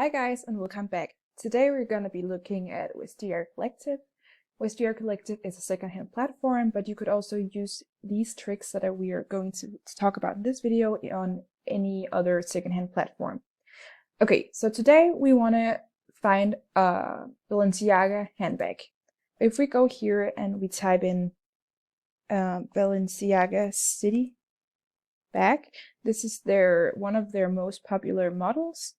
Hi guys and welcome back. Today we're going to be looking at Vestiaire Collective. Vestiaire Collective is a secondhand platform, but you could also use these tricks that we are going to talk about in this video on any other secondhand platform. Okay, so today we want to find a Balenciaga handbag. If we go here and we type in Balenciaga City bag, this is one of their most popular models.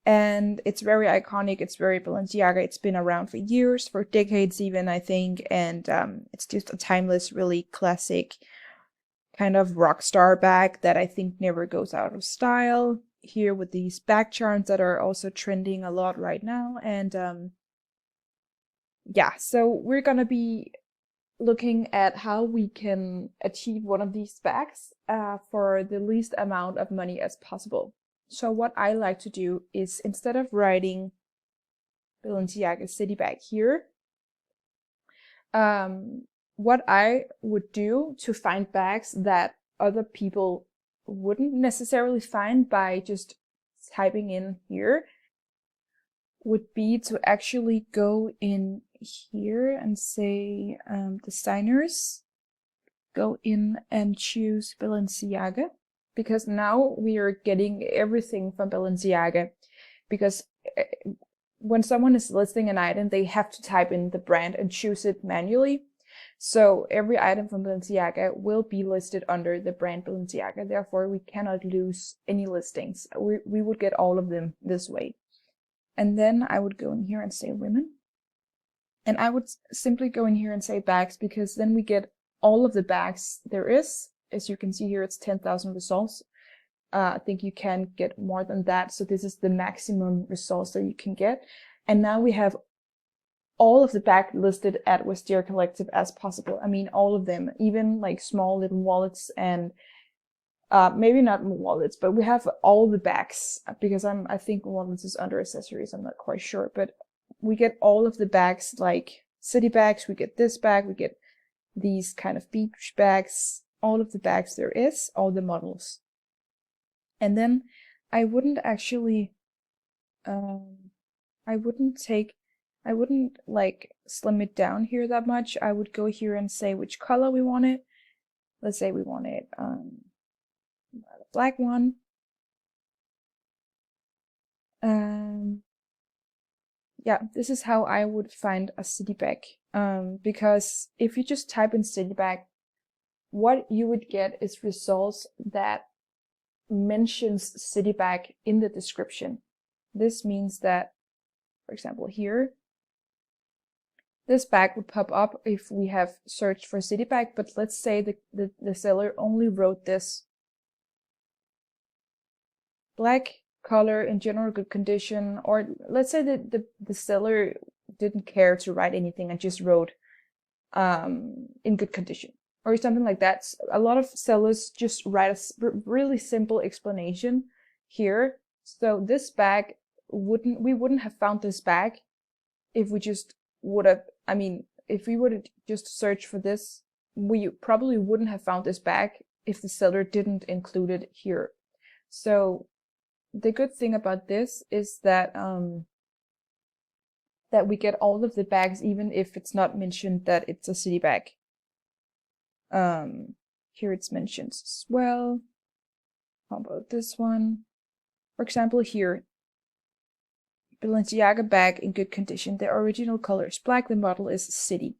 And it's very iconic, it's very Balenciaga, it's been around for years, for decades even, I think, and it's just a timeless, really classic kind of rock star bag that I think never goes out of style. Here with these bag charms that are also trending a lot right now, and yeah, so we're gonna be looking at how we can achieve one of these bags for the least amount of money as possible. So what I like to do is, instead of writing Balenciaga City bag here, what I would do to find bags that other people wouldn't necessarily find by just typing in here would be to actually go in here and say designers, go in and choose Balenciaga. Because now we are getting everything from Balenciaga. Because when someone is listing an item, they have to type in the brand and choose it manually. So every item from Balenciaga will be listed under the brand Balenciaga. Therefore, we cannot lose any listings. We would get all of them this way. And then I would go in here and say women. And I would simply go in here and say bags, because then we get all of the bags there is. As you can see here, it's 10,000 results. I think you can get more than that. So this is the maximum results that you can get. And now we have all of the bags listed at Vestiaire Collective as possible. I mean, all of them, even like small little wallets and maybe not wallets, but we have all the bags, because I think wallets is under accessories. I'm not quite sure, but we get all of the bags, like city bags. We get this bag. We get these kind of beach bags. All of the bags there is, all the models. And then I wouldn't actually, I wouldn't like slim it down here that much. I would go here and say which color we want it. Let's say we want it the black one. Yeah, this is how I would find a city bag. Because if you just type in city bag, what you would get is results that mentions city bag in the description. This means that, for example, here, this bag would pop up if we have searched for city bag, but let's say the seller only wrote this: black color, in general good condition, or let's say that the seller didn't care to write anything and just wrote in good condition or something like that. A lot of sellers just write a really simple explanation here. So this bag we wouldn't have found this bag if we just would have, I mean, if we would have just searched for this, we probably wouldn't have found this bag if the seller didn't include it here. So the good thing about this is that that we get all of the bags, even if it's not mentioned that it's a city bag. Here it's mentioned as well. How about this one? For example, here, Balenciaga bag in good condition. The original color is black. The model is city.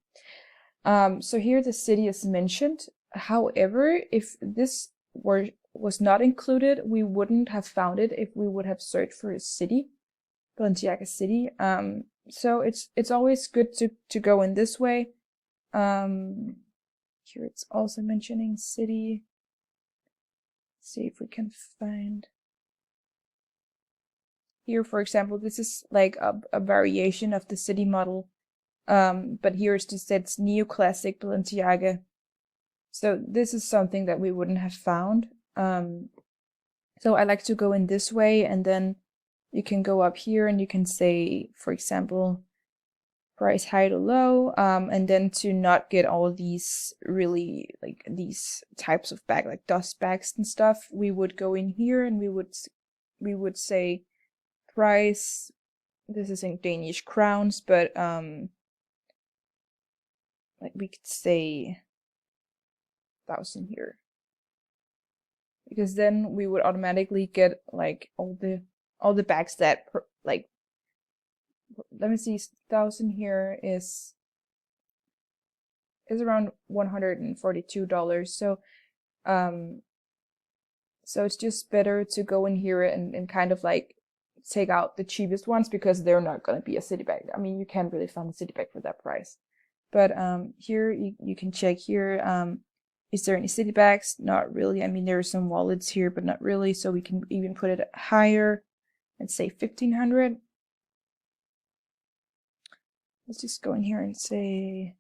So here the city is mentioned. However, if this was not included, we wouldn't have found it if we would have searched for a city, Balenciaga city. So it's always good to go in this way. Here it's also mentioning city. Let's see if we can find here, for example, this is like a variation of the city model. But here it's just it's neoclassic Balenciaga. So this is something that we wouldn't have found. So I like to go in this way, and then you can go up here and you can say, for example, price high to low, and then to not get all these really like these types of bag, like dust bags and stuff, we would go in here and we would say price. This is in Danish crowns, but like we could say 1,000 here, because then we would automatically get like all the bags that like, let me see, 1,000 here is around $142. So so it's just better to go in here and kind of like take out the cheapest ones, because they're not going to be a city bag. I mean, you can't really find a city bag for that price. But here you can check here, is there any city bags? Not really. I mean, there are some wallets here, but not really. So we can even put it higher and say 1,500. Let's just go in here and say,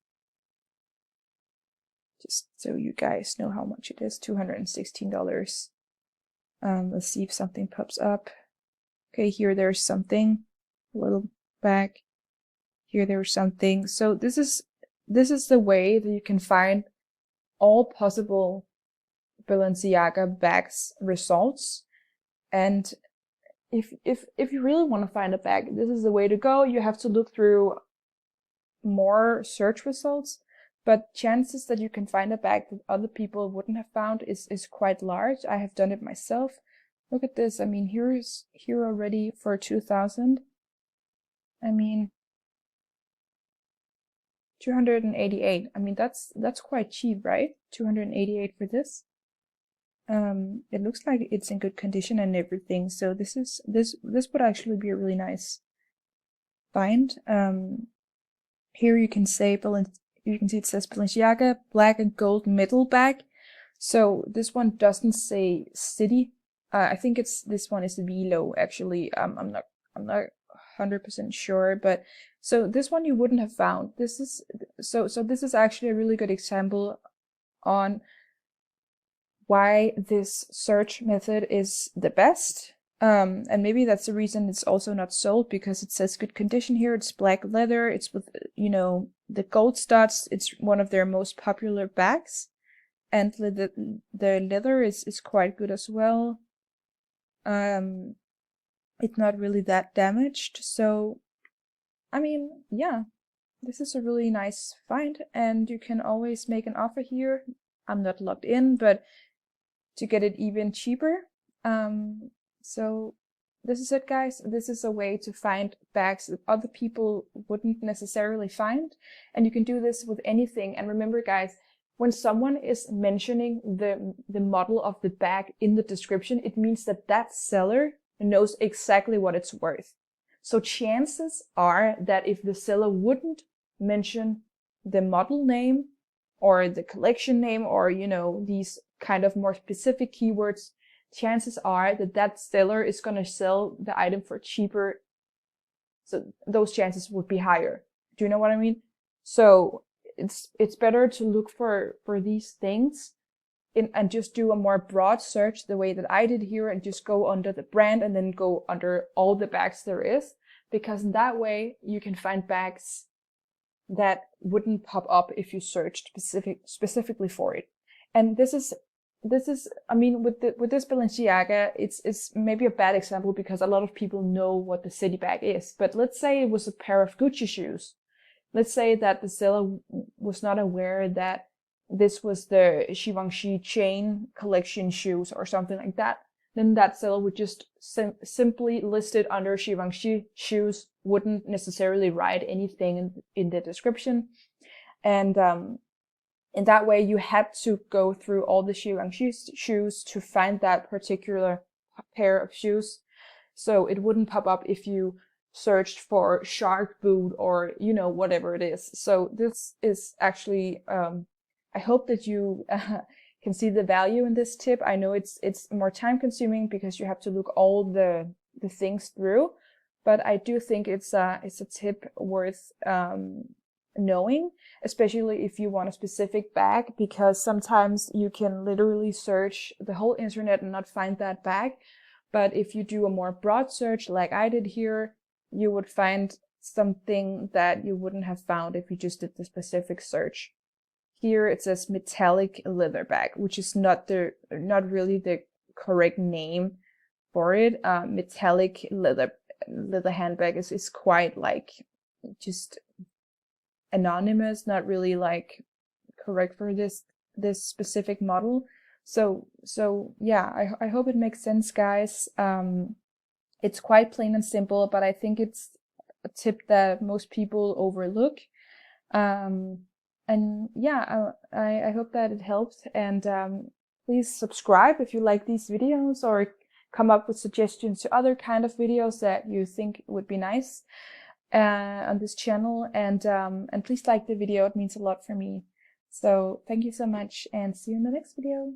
just so you guys know how much it is, $216. Let's see if something pops up. Okay, here there's something, a little bag. Here there's something. So this is the way that you can find all possible Balenciaga bags results. And if you really want to find a bag, this is the way to go. You have to look through more search results, but chances that you can find a bag that other people wouldn't have found is quite large. I have done it myself. Look at this. I mean, here already for 2,000. I mean, 288. I mean, that's quite cheap, right? 288 for this. It looks like it's in good condition and everything. So this would actually be a really nice find. Here you can see it says Balenciaga black and gold metal bag. So this one doesn't say city. I think this one is Velo actually. I'm not 100% sure, but so this one you wouldn't have found. This is actually a really good example on why this search method is the best. And maybe that's the reason it's also not sold, because it says good condition here. It's black leather. It's with, you know, the gold studs. It's one of their most popular bags, and the leather is quite good as well. It's not really that damaged. So, I mean, yeah, this is a really nice find, and you can always make an offer here. I'm not logged in, but to get it even cheaper. So this is it, guys. This is a way to find bags that other people wouldn't necessarily find. And you can do this with anything. And remember, guys, when someone is mentioning the model of the bag in the description, it means that that seller knows exactly what it's worth. So chances are that if the seller wouldn't mention the model name or the collection name, or, you know, these kind of more specific keywords, chances are that that seller is going to sell the item for cheaper. So those chances would be higher. Do you know what I mean? So it's better to look for these things and just do a more broad search, the way that I did here, and just go under the brand and then go under all the bags there is, because in that way you can find bags that wouldn't pop up if you searched specifically for it. And this is, I mean, with this Balenciaga, it's maybe a bad example because a lot of people know what the city bag is. But let's say it was a pair of Gucci shoes. Let's say that the seller was not aware that this was the Givenchy chain collection shoes or something like that. Then that seller would just simply list it under Givenchy shoes, wouldn't necessarily write anything in the description. And in that way, you had to go through all the Givenchy shoes to find that particular pair of shoes. So it wouldn't pop up if you searched for shark boot or, you know, whatever it is. So this is actually, I hope that you can see the value in this tip. I know it's more time consuming because you have to look all the things through, but I do think it's a tip worth knowing, especially if you want a specific bag, because sometimes you can literally search the whole internet and not find that bag. But if you do a more broad search like I did here, you would find something that you wouldn't have found if you just did the specific search. Here it says metallic leather bag, which is not really the correct name for it. Metallic leather leather handbag is quite like just anonymous, not really like correct for this specific model. So yeah, I hope it makes sense, guys. It's quite plain and simple, but I think it's a tip that most people overlook. And yeah, I hope that it helped. And please subscribe if you like these videos, or come up with suggestions to other kind of videos that you think would be nice on this channel. And please like the video. It means a lot for me. So thank you so much, and see you in the next video.